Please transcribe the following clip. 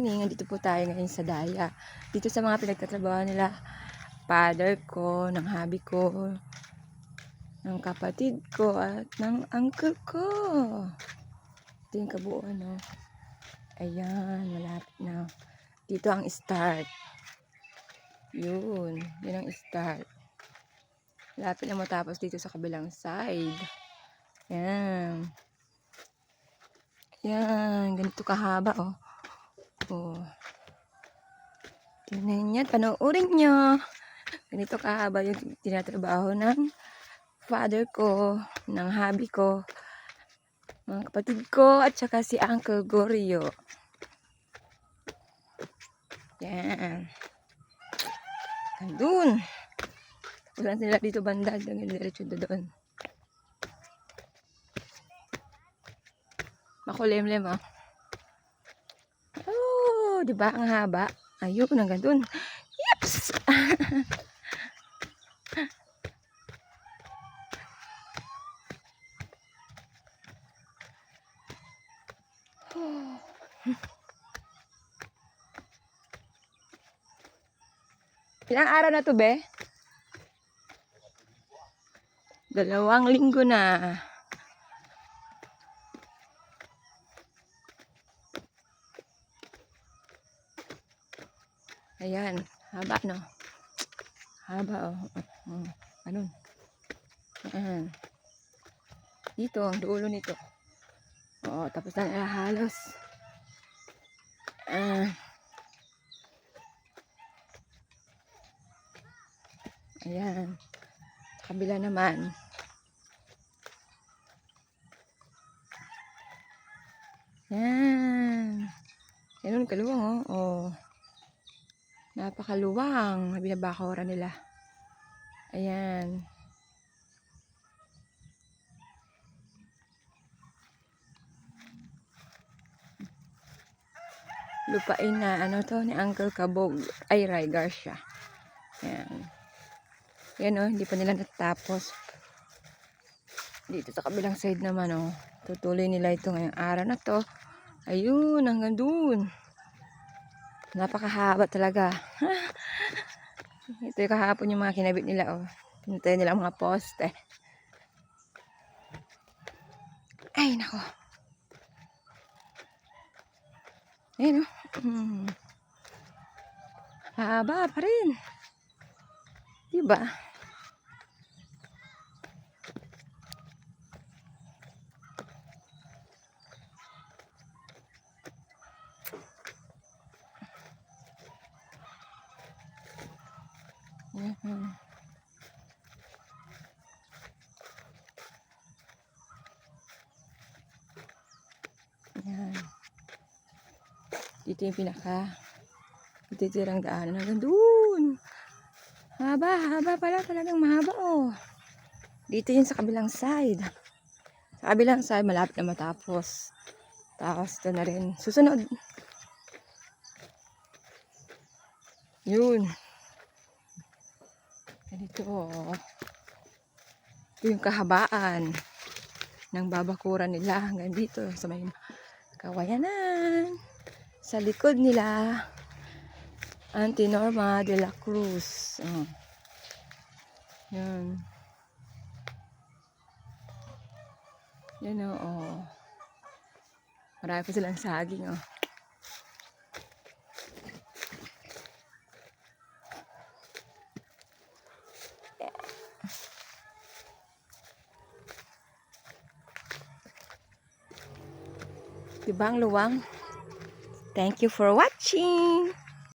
morning, andito po tayo ngayon sa Daya. Dito sa mga pinagtatrabaho nila, father ko, ng hubby ko, ng kapatid ko, at ng uncle ko. Ito yung kabuuan, no? Ayan, malapit na. Dito ang start. Yun ang start. Malapit na matapos dito sa kabilang side. Ayan. Yan, ganito kahaba, oh. Oh. Tingnan yan, panoorin nyo. Ganito kahaba yung tinatrabaho ng father ko, ng hubby ko, mga kapatid ko, at saka si Uncle Gorio. Yan. Andun. Wala sila dito banda, diretso doon. Makulimlim, oh. Oh, di ba ang haba? Ayun, hanggang dun. Yips! Ilang araw na to, be? 2 linggo na. Ayan, haba, no? Haba, oh. Ganun. Ayan. Dito, ang dulo nito. Oo, tapos na nila halos. Ayan. Sa kabila naman. Ayan. Ganun, kaluwang, oh. Oh. Napakaluwang. Binabakuran nila. Ayan. Lupain na, ano to, ni Uncle Kabog. Ay, Ray Garcia. Ayan. Yan, oh, hindi pa nila natapos. Dito sa kabilang side naman, oh. Tutuloy nila ito ngayong araw na to. Ayun, hanggang dun. Napakahaba talaga. Ito yung kahapon yung mga kinabit nila, oh. Pinatay nila ang mga poste. Ay, nako. Ayun, oh. Haba pa rin. Diba? Ayan. Dito yung pinaka ititirang daanan hanggang doon. Haba pala, talagang mahaba, oh. Dito yun sa kabilang side. Sa kabilang side, malapit na matapos. Tapos ito na rin. Susunod. Yun. Ganito, oh. Ito yung kahabaan ng babakuran nila hanggang dito sa may Kawayanan. Sa likod nila, Auntie Norma de la Cruz. Oh. Yan. Yan, oh. Marami pa silang saging, oh. Diba ang luwang? Thank you for watching!